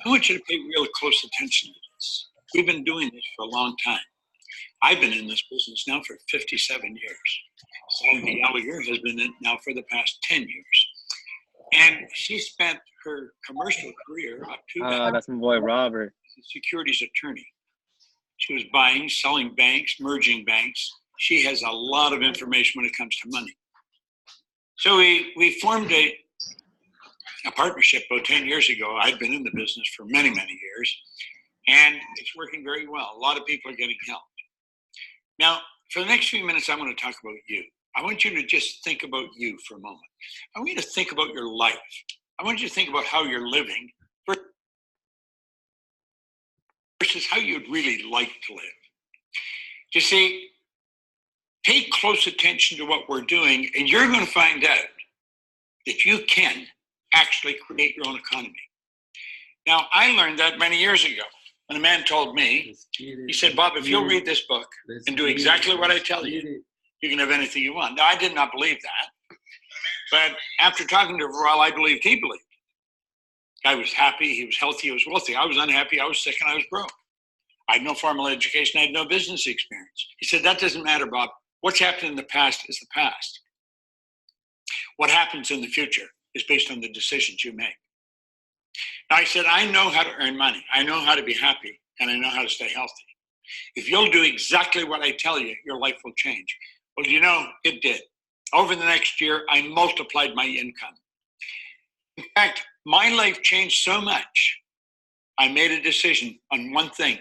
I want you to pay real close attention to this. We've been doing this for a long time. I've been in this business now for 57 years. Sandy Gallagher has been in it now for the past 10 years. And she spent her commercial career up to that That's my boy Robert. as a securities attorney. She was buying, selling banks, merging banks. She has a lot of information when it comes to money. So we formed a partnership about 10 years ago. I'd been in the business for many, many years, and it's working very well. A lot of people are getting help. Now, for the next few minutes, I'm going to talk about you. I want you to just think about you for a moment. I want you to think about your life. I want you to think about how you're living versus how you'd really like to live. You see, pay close attention to what we're doing, and you're going to find out that you can actually create your own economy. Now, I learned that many years ago when a man told me, he said, Bob, if you'll read this book and do exactly what I tell you, you can have anything you want. Now, I did not believe that. But after talking to him for a while, I believed he believed. I was happy, he was healthy, he was wealthy. I was unhappy, I was sick, and I was broke. I had no formal education, I had no business experience. He said, that doesn't matter, Bob. What's happened in the past is the past. What happens in the future is based on the decisions you make. Now, I said, I know how to earn money. I know how to be happy, and I know how to stay healthy. If you'll do exactly what I tell you, your life will change. Well, you know, it did. Over the next year, I multiplied my income. In fact, my life changed so much, I made a decision on one thing.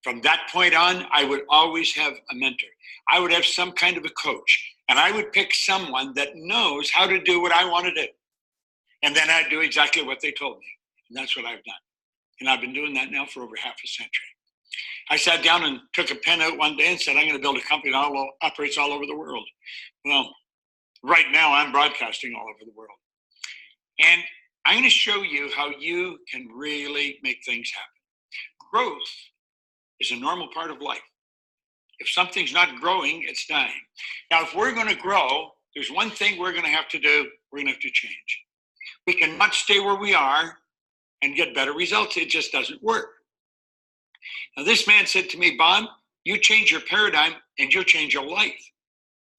From that point on, I would always have a mentor. I would have some kind of a coach, and I would pick someone that knows how to do what I want to do. And then I'd do exactly what they told me. And that's what I've done. And I've been doing that now for over half a century. I sat down and took a pen out one day and said, I'm going to build a company that operates all over the world. Well, right now I'm broadcasting all over the world. And I'm going to show you how you can really make things happen. Growth is a normal part of life. If something's not growing, it's dying. Now, if we're going to grow, there's one thing we're going to have to do. We're going to have to change. We cannot stay where we are and get better results. It just doesn't work. Now, this man said to me, Bob, you change your paradigm and you'll change your life.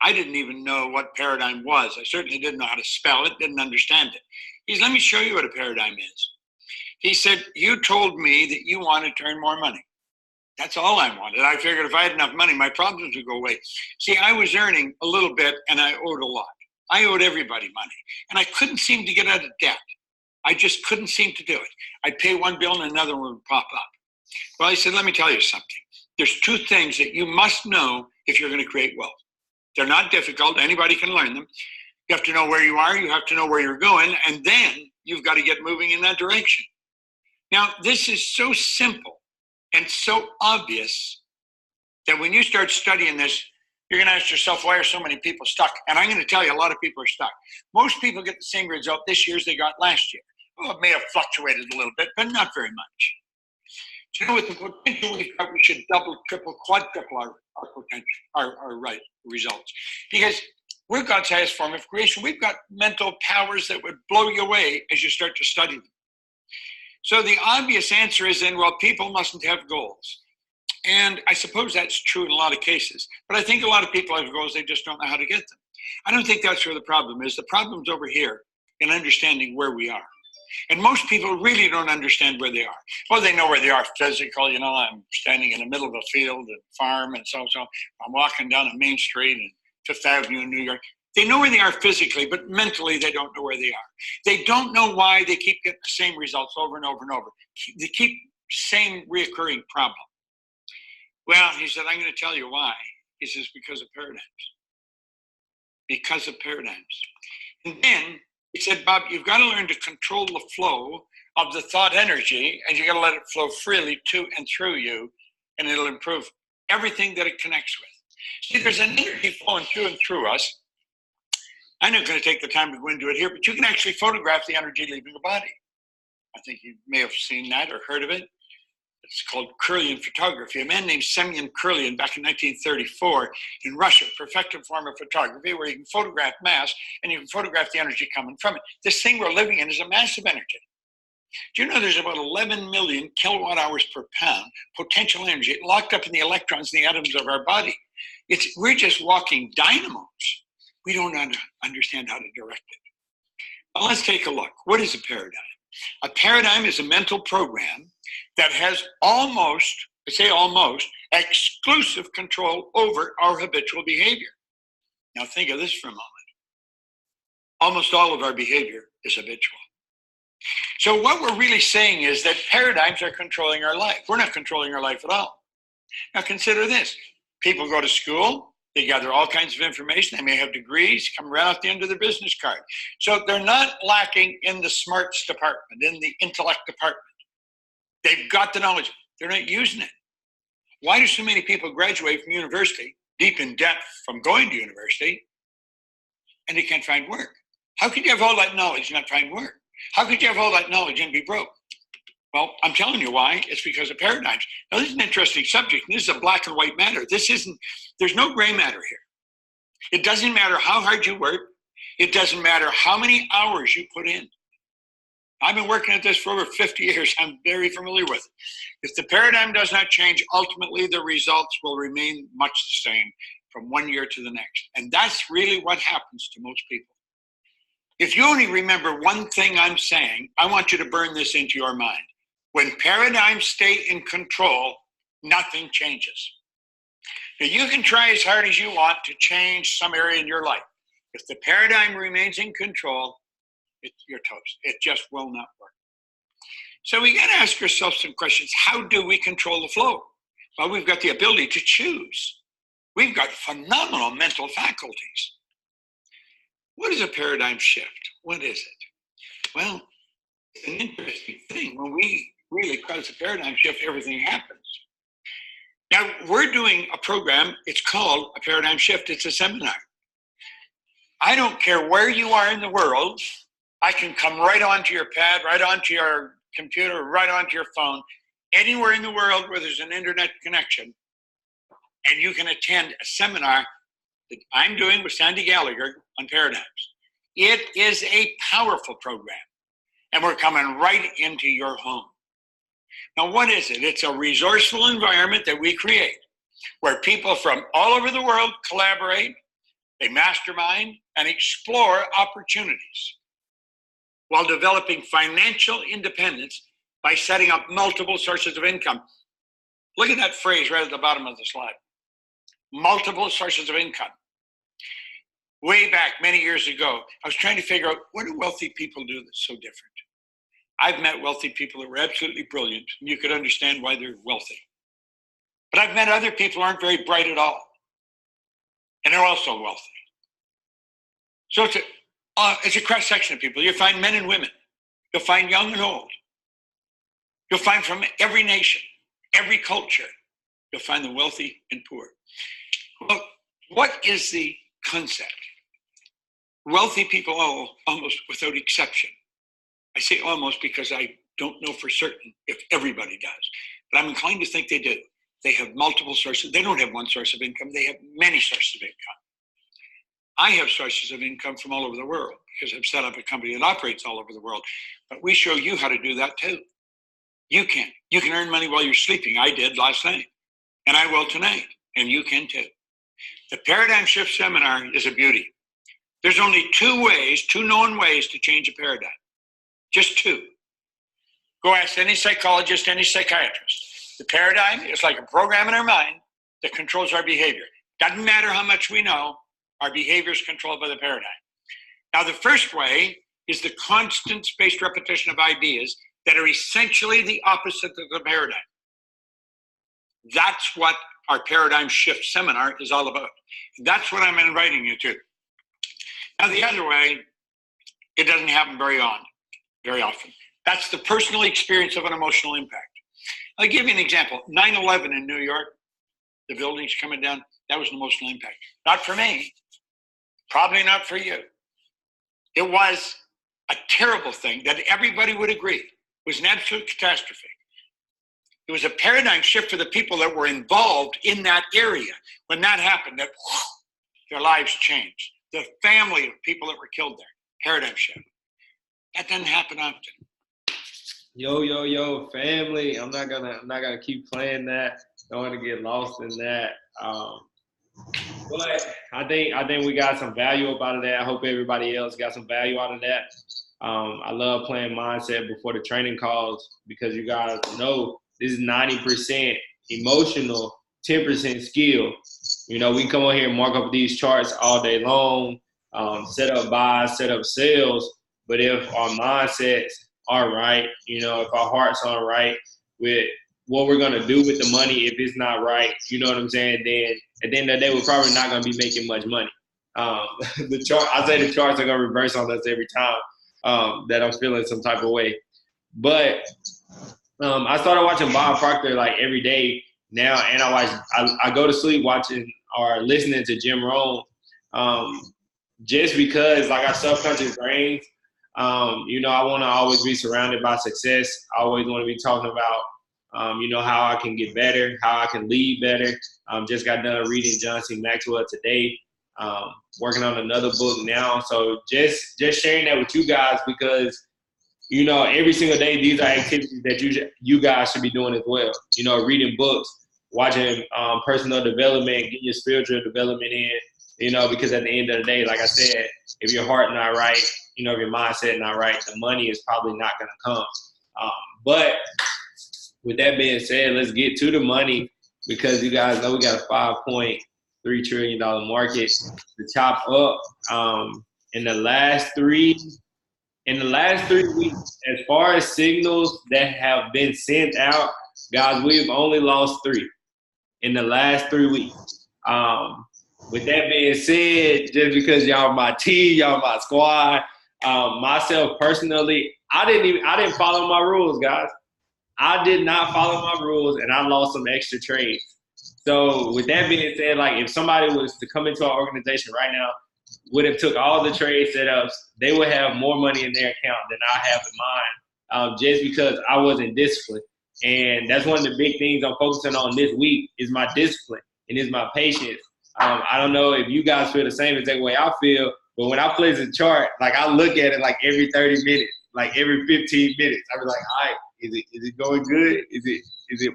I didn't even know what paradigm was. I certainly didn't know how to spell it, didn't understand it. He said, let me show you what a paradigm is. He said, you told me that you wanted to earn more money. That's all I wanted. I figured if I had enough money, my problems would go away. See, I was earning a little bit and I owed a lot. I owed everybody money. And I couldn't seem to get out of debt. I just couldn't seem to do it. I'd pay one bill and another one would pop up. Well, I said, let me tell you something. There's two things that you must know if you're going to create wealth. They're not difficult. Anybody can learn them. You have to know where you are. You have to know where you're going. And then you've got to get moving in that direction. Now, this is so simple and so obvious that when you start studying this, you're going to ask yourself, why are so many people stuck? And I'm going to tell you, a lot of people are stuck. Most people get the same result this year as they got last year. Well, it may have fluctuated a little bit, but not very much. So, you know, with the potential we've got, we should double, triple, quadruple our potential, our right results. Because we're God's highest form of creation. We've got mental powers that would blow you away as you start to study them. So the obvious answer is then, well, people mustn't have goals. And I suppose that's true in a lot of cases. But I think a lot of people have goals, they just don't know how to get them. I don't think that's where the problem is. The problem's over here in understanding where we are. And most people really don't understand where they are. Well, they know where they are physical. You know, I'm standing in the middle of a field and farm and so. I'm walking down a main street and Fifth Avenue in New York. They know where they are physically, but mentally they don't know where they are. They don't know why they keep getting the same results over and over and over. They keep same reoccurring problem. Well, he said, I'm going to tell you why. He says, because of paradigms. Because of paradigms. And then he said, Bob, you've got to learn to control the flow of the thought energy, and you've got to let it flow freely to and through you, and it'll improve everything that it connects with. See, there's an energy flowing through and through us. I'm not going to take the time to go into it here, but you can actually photograph the energy leaving the body. I think you may have seen that or heard of it. It's called Kirlian photography. A man named Semyon Kirlian back in 1934 in Russia perfected a form of photography where you can photograph mass and you can photograph the energy coming from it. This thing we're living in is a massive energy. Do you know there's about 11 million kilowatt hours per pound potential energy locked up in the electrons in the atoms of our body? We're just walking dynamos. We don't understand how to direct it. Well, let's take a look. What is a paradigm? A paradigm is a mental program that has almost, I say almost, exclusive control over our habitual behavior. Now think of this for a moment. Almost all of our behavior is habitual. So what we're really saying is that paradigms are controlling our life. We're not controlling our life at all. Now consider this. People go to school, they gather all kinds of information, they may have degrees, come right off the end of their business card. So they're not lacking in the smarts department, in the intellect department. They've got the knowledge, they're not using it. Why do so many people graduate from university, deep in debt from going to university, and they can't find work? How could you have all that knowledge and not find work? How could you have all that knowledge and be broke? Well, I'm telling you why. It's because of paradigms. Now, this is an interesting subject. And this is a black and white matter. There's no gray matter here. It doesn't matter how hard you work. It doesn't matter how many hours you put in. I've been working at this for over 50 years. I'm very familiar with it. If the paradigm does not change, ultimately the results will remain much the same from one year to the next. And that's really what happens to most people. If you only remember one thing I'm saying, I want you to burn this into your mind. When paradigms stay in control, nothing changes. Now, you can try as hard as you want to change some area in your life. If the paradigm remains in control, you're toast. It just will not work. So we got to ask ourselves some questions. How do we control the flow? Well, we've got the ability to choose. We've got phenomenal mental faculties. What is a paradigm shift? What is it? Well, it's an interesting thing. When we really cause a paradigm shift, everything happens. Now, we're doing a program. It's called a paradigm shift. It's a seminar. I don't care where you are in the world. I can come right onto your pad, right onto your computer, right onto your phone, anywhere in the world where there's an internet connection, and you can attend a seminar that I'm doing with Sandy Gallagher on paradigms. It is a powerful program, and we're coming right into your home. Now, what is it? It's a resourceful environment that we create where people from all over the world collaborate, they mastermind, and explore opportunities while developing financial independence by setting up multiple sources of income. Look at that phrase right at the bottom of the slide. Multiple sources of income. Way back many years ago, I was trying to figure out, what do wealthy people do that's so different? I've met wealthy people that were absolutely brilliant, and you could understand why they're wealthy. But I've met other people who aren't very bright at all, and they're also wealthy. So it's a cross-section of people. You'll find men and women. You'll find young and old. You'll find from every nation, every culture. You'll find the wealthy and poor. Well, what is the concept? Wealthy people, almost without exception. I say almost because I don't know for certain if everybody does, but I'm inclined to think they do. They have multiple sources. They don't have one source of income. They have many sources of income. I have sources of income from all over the world because I've set up a company that operates all over the world. But we show you how to do that too. You can. You can earn money while you're sleeping. I did last night, and I will tonight, and you can too. The Paradigm Shift Seminar is a beauty. There's only two known ways to change a paradigm. Just two. Go ask any psychologist, any psychiatrist. The paradigm is like a program in our mind that controls our behavior. Doesn't matter how much we know, our behavior is controlled by the paradigm. Now, the first way is the constant spaced repetition of ideas that are essentially the opposite of the paradigm. That's what our Paradigm Shift Seminar is all about. That's what I'm inviting you to. Now, the other way, it doesn't happen very often. That's the personal experience of an emotional impact. I'll give you an example. 9/11 in New York, the buildings coming down, that was an emotional impact. Not for me, probably not for you. It was a terrible thing that everybody would agree was an absolute catastrophe. It was a paradigm shift for the people that were involved in that area. When that happened, their lives changed. The family of people that were killed there, paradigm shift. That doesn't happen often. Yo, family. I'm not gonna keep playing that. Don't want to get lost in that. But I think we got some value out of that. I hope everybody else got some value out of that. I love playing mindset before the training calls because you guys know this is 90% emotional, 10% skill. We come on here and mark up these charts all day long, set up buys, set up sales. But if our mindsets are right, if our hearts aren't right with what we're gonna do with the money, if it's not right, you know what I'm saying? Then at the end of the day, we're probably not gonna be making much money. I say the charts are gonna reverse on us every time that I'm feeling some type of way. But I started watching Bob Proctor like every day now, and I go to sleep watching or listening to Jim Rohn, just because like our subconscious brains, I want to always be surrounded by success. I always want to be talking about, how I can get better, how I can lead better. Just got done reading John C. Maxwell today. Working on another book now, so just sharing that with you guys because every single day, these are activities that you guys should be doing as well. Reading books, watching personal development, getting your spiritual development in. Because at the end of the day, like I said, if your heart not right, if your mindset not right, the money is probably not going to come. But with that being said, let's get to the money because you guys know we got a $5.3 trillion market to chop up. In the last 3 weeks, as far as signals that have been sent out, guys, we've only lost 3 in the last 3 weeks. With that being said, just because y'all my team, y'all my squad, myself personally, I didn't follow my rules, guys. I did not follow my rules, and I lost some extra trades. So with that being said, like if somebody was to come into our organization right now, would have took all the trade setups, they would have more money in their account than I have in mine, just because I wasn't disciplined. And that's one of the big things I'm focusing on this week is my discipline and is my patience. I don't know if you guys feel the same exact way I feel, but when I place a chart, like I look at it like every 30 minutes, like every 15 minutes. I was like, all right, is it going good?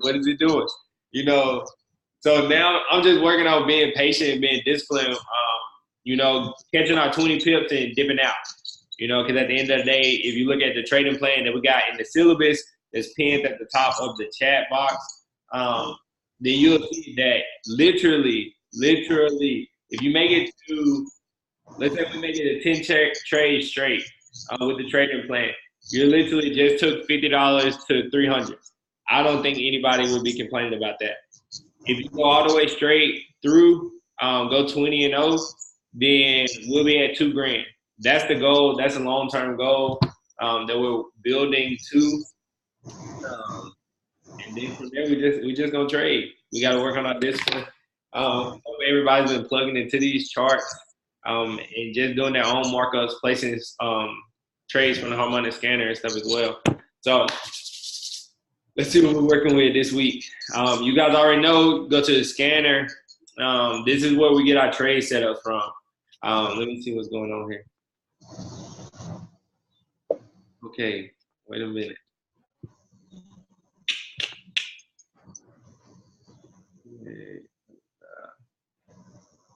What is it doing? So now I'm just working on being patient and being disciplined. Catching our 20 pips and dipping out. Because at the end of the day, if you look at the trading plan that we got in the syllabus that's pinned at the top of the chat box, then you'll see that literally, if you make it to, let's say we make it a 10 trade straight with the trading plan, you literally just took $50 to 300. I don't think anybody would be complaining about that. If you go all the way straight through, go 20-0, then we'll be at $2,000. That's the goal. That's a long-term goal that we're building to. And then from there, we just gonna trade. We got to work on our discipline. Hope everybody's been plugging into these charts and just doing their own markups, placing trades from the harmonic scanner and stuff as well. So let's see what we're working with this week. You guys already know. Go to the scanner. This is where we get our trade set up from. Let me see what's going on here. Okay, wait a minute.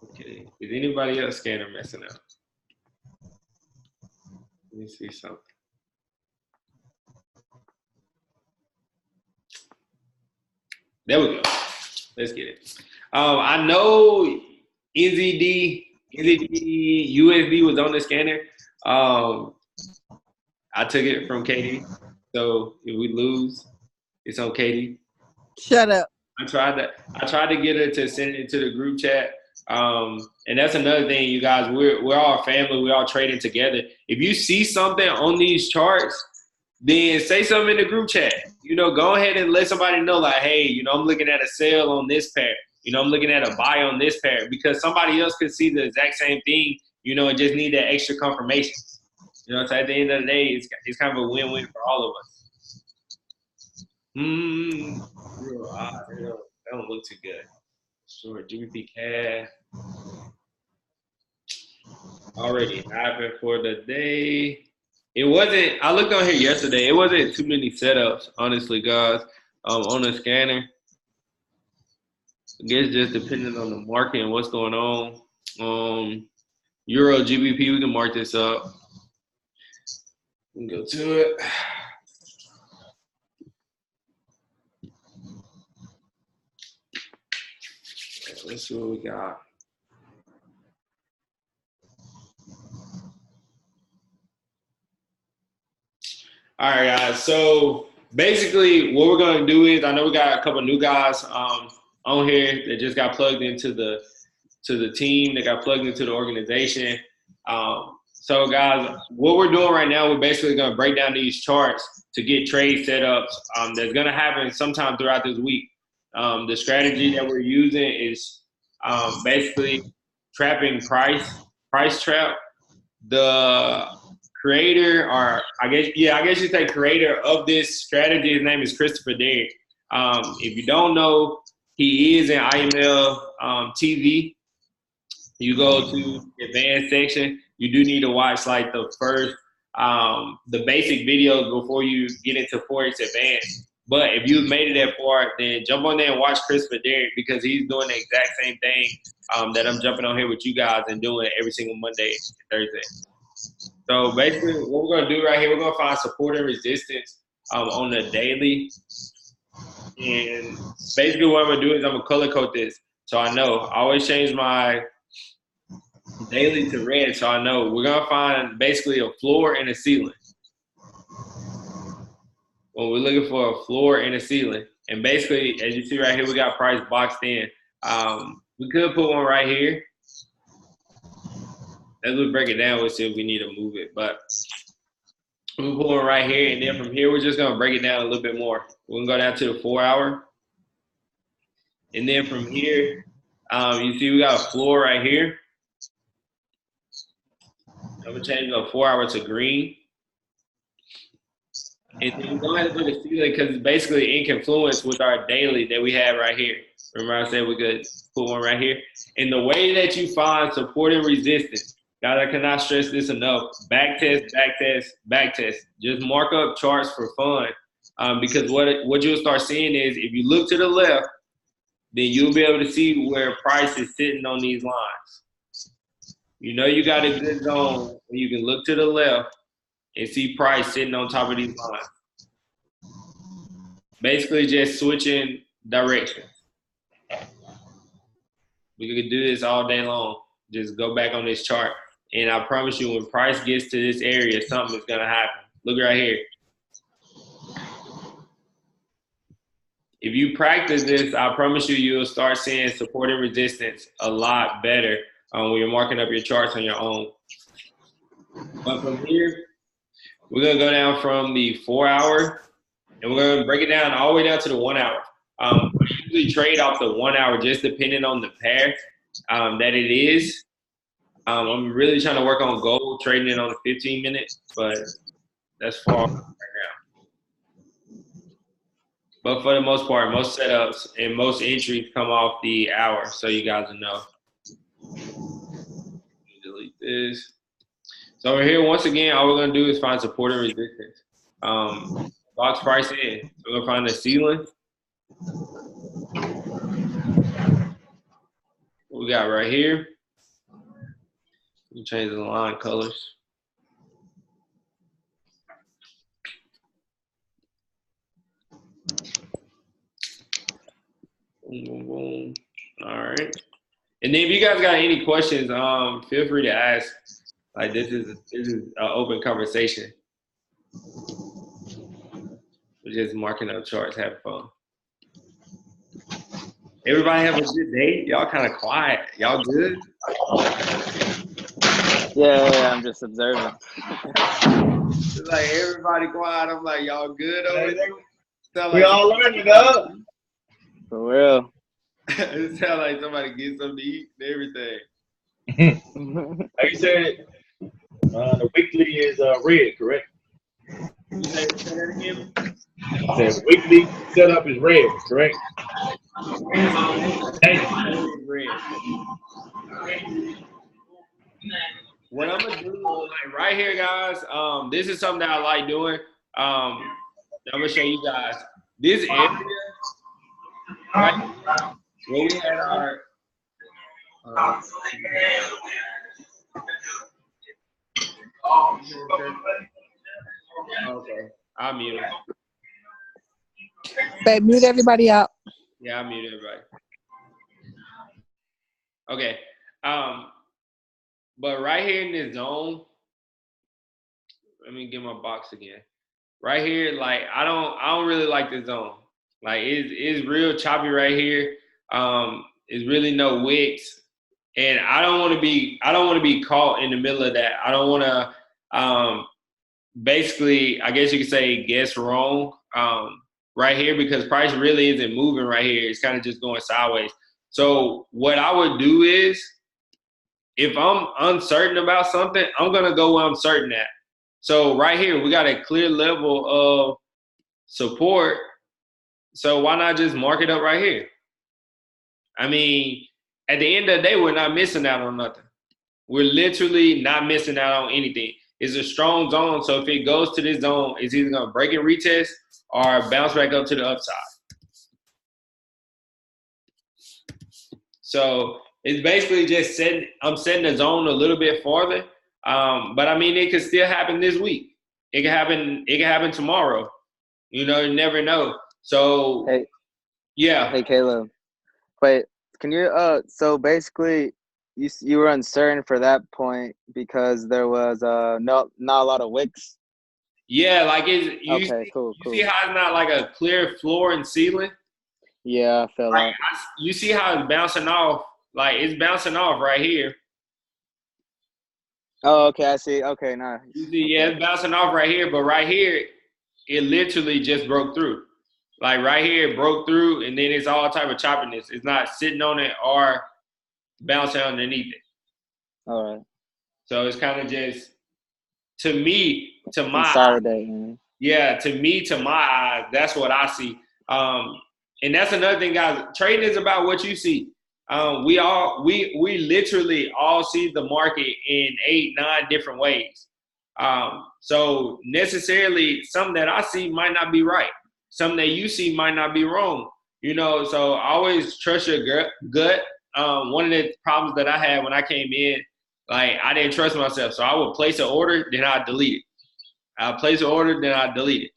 Okay, is anybody else scanner messing up? Let me see something. There we go. Let's get it. I know USD was on the scanner. I took it from Katie. So if we lose, it's on Katie. Shut up. I tried to get her to send it to the group chat. And that's another thing, you guys. We're all family. We're all trading together. If you see something on these charts, then say something in the group chat. Go ahead and let somebody know, like, hey, I'm looking at a sale on this pair. I'm looking at a buy on this pair because somebody else could see the exact same thing, and just need that extra confirmation. So at the end of the day, it's kind of a win-win for all of us. Real odd. That don't look too good. Sure, GBP cash. Already happened for the day. It wasn't. I looked on here yesterday. It wasn't too many setups, honestly, guys. On the scanner, I guess just depending on the market and what's going on. Euro GBP, we can mark this up. We can go to it. Let's see what we got. All right, guys. So basically, what we're gonna do is, I know we got a couple new guys on here that just got plugged into the team, that got plugged into the organization. So guys, what we're doing right now, we're basically gonna break down these charts to get trade setups. That's gonna happen sometime throughout this week. The strategy that we're using is basically trapping price trap. The creator, or I guess you say creator of this strategy, his name is Christopher Derrick. If you don't know, he is in IML TV. You go to the advanced section. You do need to watch like the first, the basic videos before you get into Forex Advanced. But if you've made it that far, then jump on there and watch Christopher Derrick, because he's doing the exact same thing that I'm jumping on here with you guys and doing every single Monday and Thursday. So basically, what we're gonna do right here, we're gonna find support and resistance on the daily. And basically what I'm gonna do is I'm gonna color code this. So I know, I always change my daily to red, so I know. We're gonna find basically a floor and a ceiling. When we're looking for a floor and a ceiling. And basically, as you see right here, we got price boxed in. We could put one right here. As we break it down, we'll see if we need to move it. But we'll put one right here, and then from here, we're just gonna break it down a little bit more. We're gonna go down to the 4 hour. And then from here, you see we got a floor right here. I'm gonna change the 4 hour to green. And then we go ahead and do the ceiling, because it's basically in confluence with our daily that we have right here. Remember I said we could put one right here. And the way that you find support and resistance, guys, I cannot stress this enough. Back test, back test, back test. Just mark up charts for fun. Because what you'll start seeing is, if you look to the left, then you'll be able to see where price is sitting on these lines. You know you got a good zone when you can look to the left and see price sitting on top of these lines. Basically just switching directions. We could do this all day long. Just go back on this chart. And I promise you, when price gets to this area, something is gonna happen. Look right here. If you practice this, I promise you, you'll start seeing support and resistance a lot better when you're marking up your charts on your own. But from here, we're gonna go down from the 4 hour, and we're gonna break it down all the way down to the 1 hour. I usually trade off the 1 hour, just depending on the pair that it is. I'm really trying to work on gold, trading it on the 15 minutes, but that's far right now. But for the most part, most setups and most entries come off the hour, so you guys will know. Delete this. So over here, once again, all we're gonna do is find support and resistance. Box price in. So we're gonna find the ceiling. What we got right here. We change the line colors. Boom, boom, boom. All right. And then if you guys got any questions, feel free to ask. Like, this is an open conversation. We're just marking up charts, having fun. Everybody have a good day. Y'all kind of quiet. Y'all good? Yeah, I'm just observing. It's like everybody quiet. I'm like, y'all good over there? We all learning, dog. For real. It sounds like somebody gets something to eat and everything. Like you said, the weekly is red, correct? You say that again? The weekly setup is red, correct? Hey, red. what I'm gonna do, like right here, guys. This is something that I like doing. I'm gonna show you guys this area right here, where we had our. Okay, I'll mute him. Babe, mute everybody out. Yeah, I'll mute everybody. Okay. But right here in this zone, let me get my box again. Right here, like I don't really like this zone. Like it's real choppy right here. It's really no wicks, and I don't want to be caught in the middle of that. I don't want to basically, I guess you could say, guess wrong right here, because price really isn't moving right here. It's kind of just going sideways. So what I would do is, if I'm uncertain about something, I'm gonna go where I'm certain at. So right here, we got a clear level of support. So why not just mark it up right here? I mean, at the end of the day, we're not missing out on nothing. We're literally not missing out on anything. It's a strong zone. So if it goes to this zone, it's either gonna break and retest or bounce back up to the upside. So it's basically just I'm setting the zone a little bit farther. But I mean, it could still happen this week. It could happen tomorrow. You know, you never know. So Hey, yeah. hey, Caleb. Wait, can you so basically you were uncertain for that point because there was not a lot of wicks. Yeah, like Cool. You see how it's not like a clear floor and ceiling? Yeah, I feel Like that. you see how it's bouncing off? Like it's bouncing off right here. Oh, okay, I see. Okay, nice. You see, yeah, it's bouncing off right here, but right here, it literally just broke through. Like right here, it broke through, and then it's all type of choppiness. It's not sitting on it or bouncing underneath it. All right. So it's kind of just, to me, to my consolidating. Yeah, to my eyes, that's what I see. And that's another thing, guys. Trading is about what you see. We literally all see the market in 8, 9 different ways. So necessarily, something that I see might not be right. Something that you see might not be wrong. You know, so always trust your gut. One of the problems that I had when I came in, like I didn't trust myself, so I would place an order, then I'd delete it. I'll place an order, then I delete it.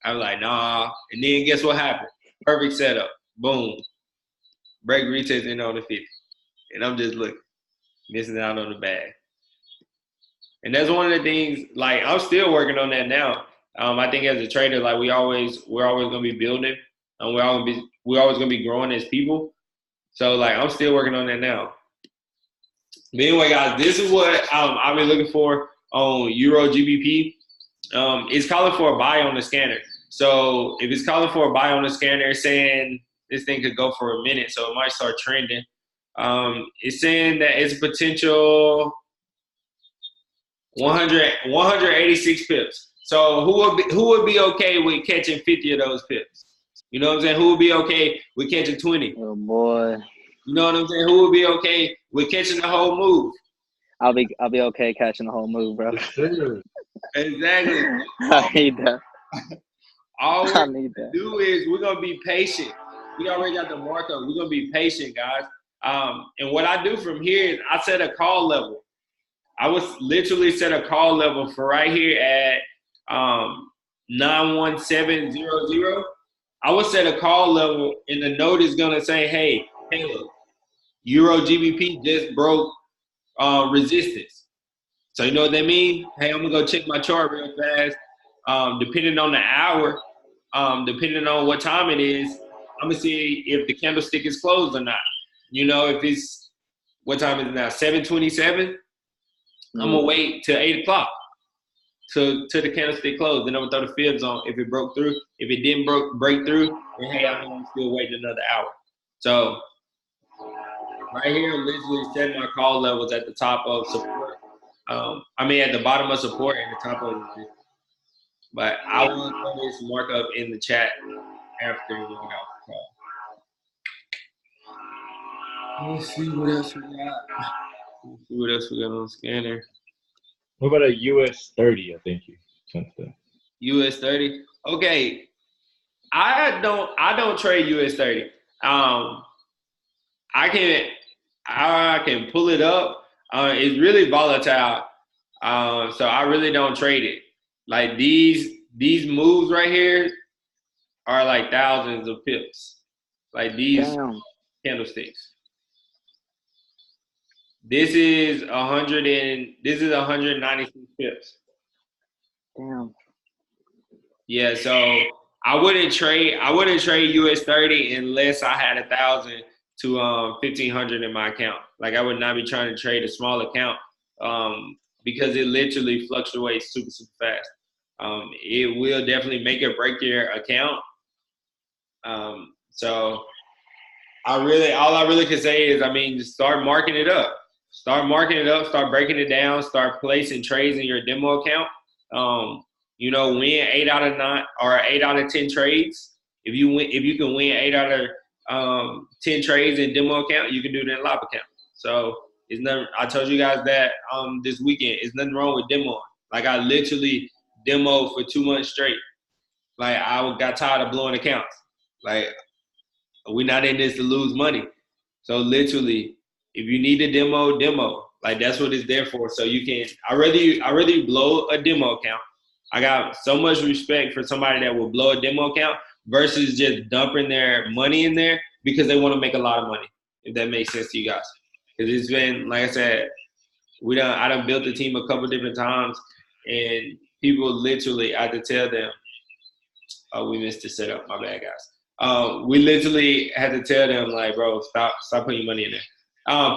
I was like, nah. And then guess what happened? Perfect setup. Boom. Break retest in on the 50. And I'm just looking, missing out on the bag. And that's one of the things, like I'm still working on that now. I think as a trader, like we're always gonna be building, and we're always gonna be growing as people. So like I'm still working on that now. But anyway, guys, this is what I've been looking for on Euro GBP. It's calling for a buy on the scanner. So if it's calling for a buy on the scanner, it's saying this thing could go for a minute, so it might start trending. It's saying that it's potential 186 pips. So who would be okay with catching 50 of those pips? You know what I'm saying? Who would be okay with catching 20? Oh boy. You know what I'm saying? Who would be okay with catching the whole move? I'll be okay catching the whole move, bro. Exactly. I need that. All we're I need that. gonna do is we're gonna be patient. We already got the markup. We're gonna be patient, guys. And what I do from here is I set a call level. I was literally set a call level for right here at 91700. I would set a call level, and the note is gonna say, "Hey, Caleb, Euro GBP just broke resistance." So you know what that means? Hey, I'm gonna go check my chart real fast. Depending on the hour, depending on what time it is, I'm gonna see if the candlestick is closed or not. You know, if it's, what time is it now? 7:27. I'm gonna wait till 8 o'clock to the candlestick close. Then I'm gonna throw the fibs on if it broke through. If it didn't break through, then hey, I'm still waiting another hour. So right here, I'm literally setting my call levels at the top of support. At the bottom of support and the top of resistance. But I will throw this markup in the chat after we log out the call. Let's see what else we got. See what else we got on scanner. What about a US 30? I think you sent that. US 30. Okay. I don't trade US 30. I can pull it up. It's really volatile. So I really don't trade it. Like these moves right here are like thousands of pips. Like these Damn. candlesticks. This is 196 pips. Damn. Yeah, so I wouldn't trade US 30 unless I had 1,000 to 1,500 in my account. Like I would not be trying to trade a small account because it literally fluctuates super fast. It will definitely make or break your account. So all I really can say is, I mean, just start marking it up. Start marking it up, start breaking it down, start placing trades in your demo account. You know, win 8 out of 9 or 8 out of 10 trades. If you can win 8 out of 10 trades in demo account, you can do it in live account. So it's nothing. I told you guys that this weekend. It's nothing wrong with demoing. Like I literally demoed for 2 months straight. Like I got tired of blowing accounts. Like we're not in this to lose money. So literally, if you need a demo. Like that's what it's there for. So you can. I rather you blow a demo account. I got so much respect for somebody that will blow a demo account versus just dumping their money in there because they want to make a lot of money. If that makes sense to you guys, because it's been, like I said, I done built the team a couple different times, and people literally, I had to tell them, oh, we missed the setup. My bad, guys. We literally had to tell them, like, bro, stop putting your money in there.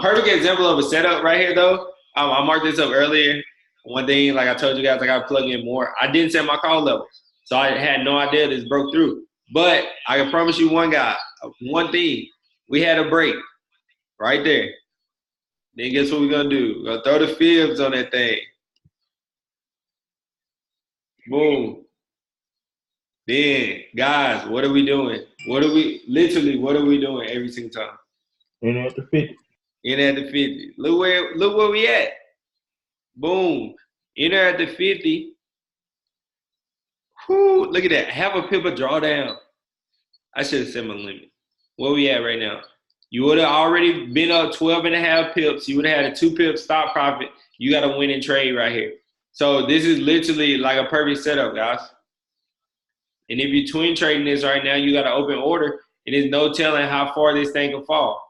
Perfect example of a setup right here, though. I marked this up earlier. One thing, like I told you guys, I got to plug in more. I didn't set my call levels, so I had no idea this broke through. But I can promise you one thing. We had a break right there. Then guess what we're going to do? We're going to throw the fibs on that thing. Boom. Then, guys, what are we doing? What are we doing every single time? In at the 50. In at the 50. Look where we at. Boom. In there at the 50. Whoo, look at that. Have a pip of drawdown. I should have set my limit. Where we at right now? You would have already been up 12.5 pips. You would have had a 2 pip stop profit. You got a winning trade right here. So this is literally like a perfect setup, guys. And if you're twin trading this right now, you got an open order, and there's no telling how far this thing can fall.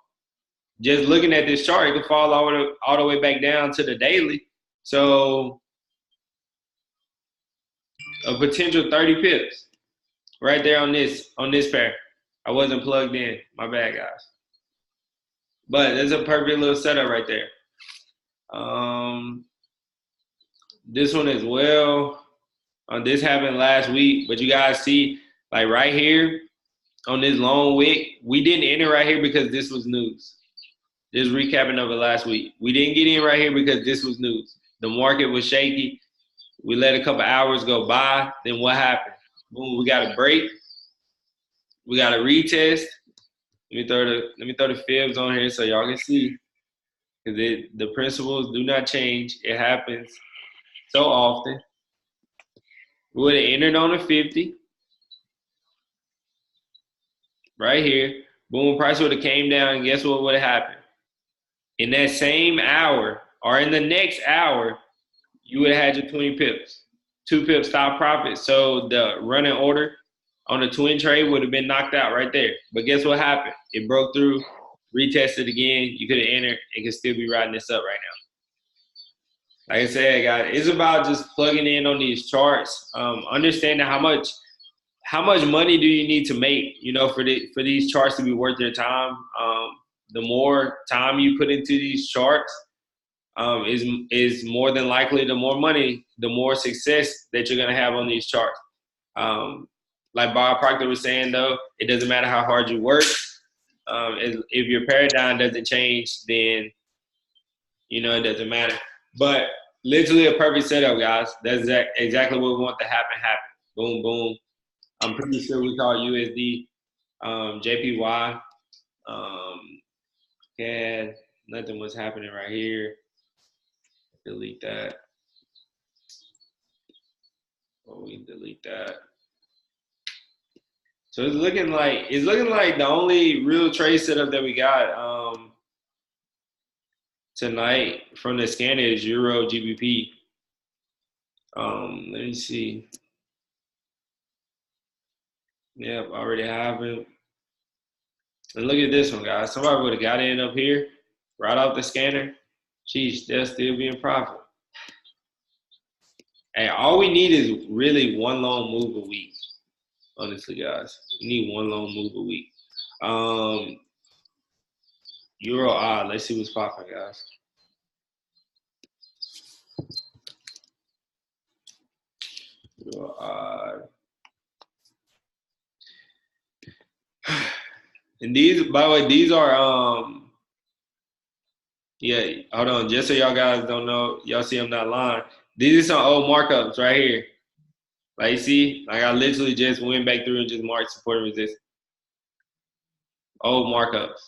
Just looking at this chart, it can fall all the way back down to the daily. So a potential 30 pips right there on this pair. I wasn't plugged in. My bad, guys. But there's a perfect little setup right there. This one as well. This happened last week, but you guys see, like right here on this long wick, we didn't enter right here because this was news. Just recapping of it last week. We didn't get in right here because this was news. The market was shaky. We let a couple hours go by. Then what happened? Boom, we got a break. We got a retest. Let me throw the fibs on here so y'all can see. Because the principles do not change. It happens so often. We would have entered on a 50. Right here. Boom, price would have came down, and guess what would have happened? In that same hour, or in the next hour, you would have had your 20 pips. 2 pips stop profit. So the running order on the twin trade would have been knocked out right there. But guess what happened? It broke through, retested again. You could have entered and could still be riding this up right now. Like I said, guys, it's about just plugging in on these charts, understanding how much money do you need to make, you know, for these charts to be worth your time. The more time you put into these charts is more than likely the more money, the more success that you're going to have on these charts. Like Bob Proctor was saying, though, it doesn't matter how hard you work. If your paradigm doesn't change, then, you know, it doesn't matter. But literally a perfect setup, guys. That's exactly what we want to happen. Boom, boom. I'm pretty sure we call USD JPY. CAD, nothing was happening right here. delete that. Oh, we can delete that. So it's looking like the only real trade setup that we got tonight from the scanner is Euro GBP. Let me see. Yep, already have it. And look at this one, guys. Somebody would have got in up here right off the scanner. Geez, they'll still be in profit. Hey, all we need is really one long move a week. Honestly, guys, we need one long move a week. Euro odd. Let's see what's popping, guys. Euro odd. And these, by the way, these are yeah. Hold on, just so y'all guys don't know, y'all see I'm not lying. These are some old markups right here. Like you see, like I literally just went back through and just marked support and resistance. Old markups.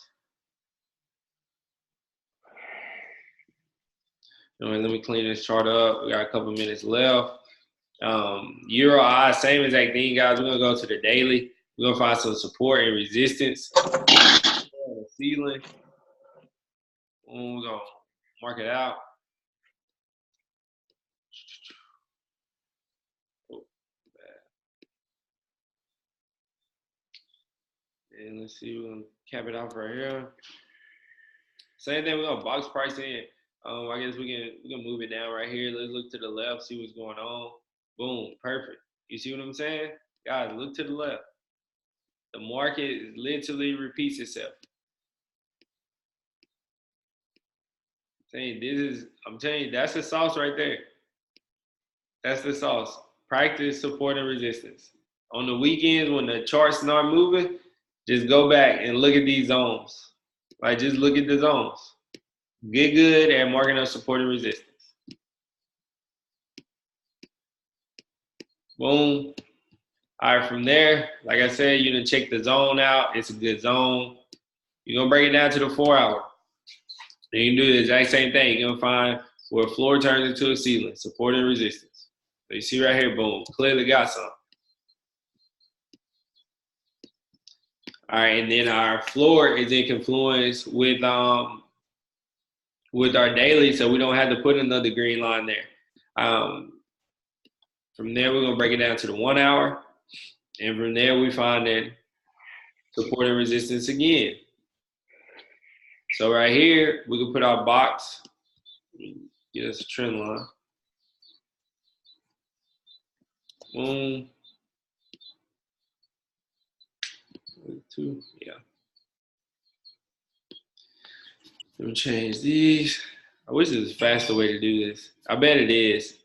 Anyway, let me clean this chart up. We got a couple minutes left. Euro I, same exact thing, guys. We're gonna go to the daily. We're gonna find some support and resistance. Ceiling. We're gonna mark it out. And let's see, we're gonna cap it off right here. Same thing, we're gonna box price in. I guess we can move it down right here. Let's look to the left, see what's going on. Boom, perfect. You see what I'm saying? Guys, look to the left. The market literally repeats itself. I'm telling you, that's the sauce right there. That's the sauce. Practice support and resistance. On the weekends when the charts start moving, just go back and look at these zones. Like, just look at the zones. Get good at marking up support and resistance. Boom. All right, from there, like I said, you're gonna check the zone out. It's a good zone. You're gonna break it down to the 4 hour. Then you can do the exact same thing. You're gonna find where a floor turns into a ceiling, support and resistance. So you see right here, boom, clearly got some. All right, and then our floor is in confluence with our daily, so we don't have to put another green line there. From there, we're gonna break it down to the 1 hour, and from there we find that support and resistance again. So right here, we can put our box, get us a trend line. Boom. 2, yeah. Let me change these. I wish there was a faster way to do this. I bet it is.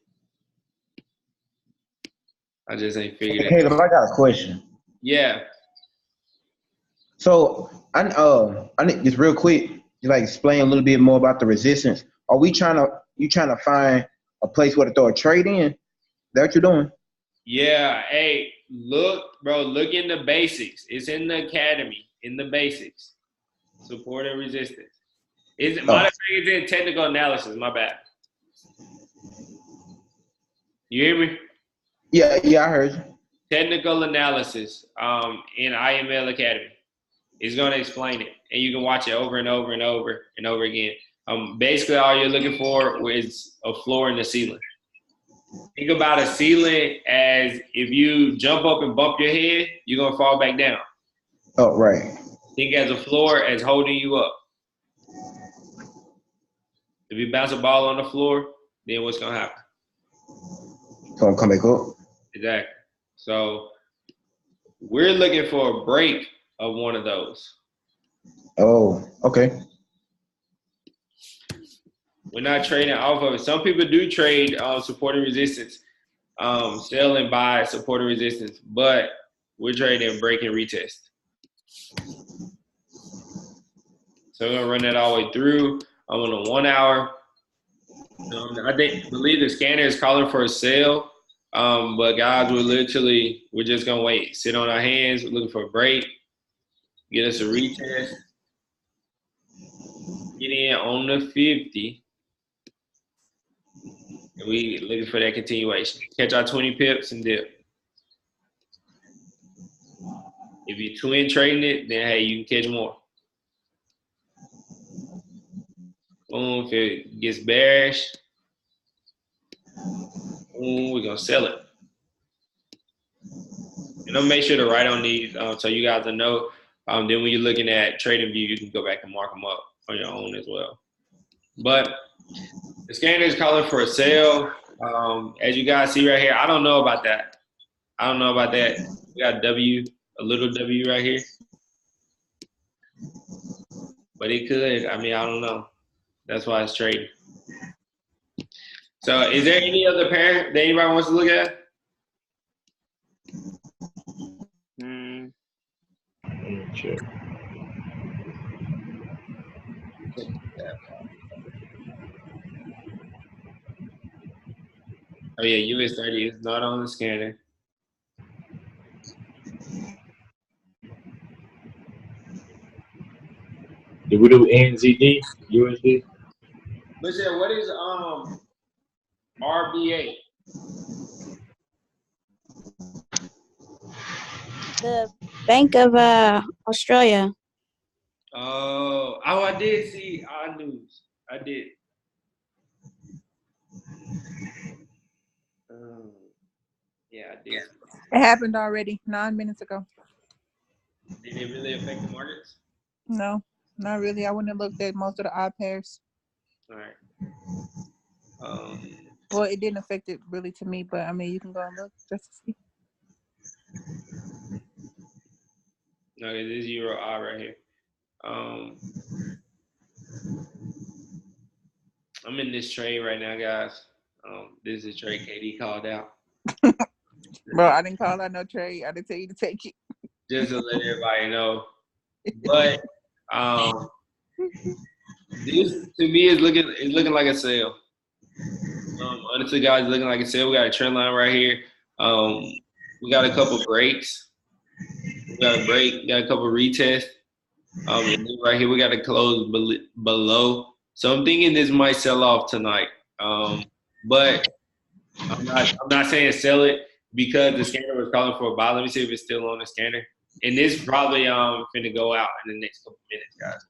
I just ain't figured it out. Caleb, I got a question. Yeah. So I need just real quick, you like explain a little bit more about the resistance. Are you trying to find a place where to throw a trade in? Is that what you're doing? Yeah. Hey, look, bro, look in the basics. It's in the academy, in the basics. Support and resistance. It's in technical analysis, my bad. You hear me? Yeah, I heard you. Technical analysis in IML Academy. It's going to explain it, and you can watch it over and over and over and over again. Basically, all you're looking for is a floor and a ceiling. Think about a ceiling as if you jump up and bump your head, you're going to fall back down. Oh, right. Think as a floor as holding you up. If you bounce a ball on the floor, then what's going to happen? It's gonna come back up. Exactly. So we're looking for a break of one of those. Oh, okay. We're not trading off of it. Some people do trade support and resistance, sell and buy support and resistance, but we're trading break and retest. So we're gonna run that all the way through. I'm on a 1 hour. I believe the scanner is calling for a sale, but guys, we're just gonna wait. Sit on our hands. We're looking for a break. Get us a retest. Get in on the 50. And we looking for that continuation. Catch our 20 pips and dip. If you're twin trading it, then hey, you can catch more. Boom, if it gets bearish, boom, we're gonna sell it. And I'll make sure to write on these so you guys will know. Then when you're looking at trading view, you can go back and mark them up on your own as well. But the scanner is calling for a sale. As you guys see right here, I don't know about that. We got W, a little W right here. But it could. I mean, I don't know. That's why it's trading. So is there any other pair that anybody wants to look at? Check. Oh yeah, US30 is not on the scanner. Did we do NZD, USD? Listen, what is RBA? The Bank of Australia. Oh, I did see our news. I did. Yeah, I did. It happened already 9 minutes ago. Did it really affect the markets? No, not really. I wouldn't have looked at most of the odd pairs. All right. Well, it didn't affect it really to me, but I mean, you can go and look just to see. No, it is Euro I right here. I'm in this trade right now, guys. This is a trade KD called out. Bro, I didn't call out no trade. I didn't tell you to take it. Just to let everybody know. But this to me is looking like a sale. Honestly, guys, looking like a sale. We got a trend line right here. We got a couple breaks. We got a break. Got a couple retests. And then right here we got to close below. So I'm thinking this might sell off tonight. But I'm not saying sell it because the scanner was calling for a buy. Let me see if it's still on the scanner. And this probably finna go out in the next couple minutes, guys.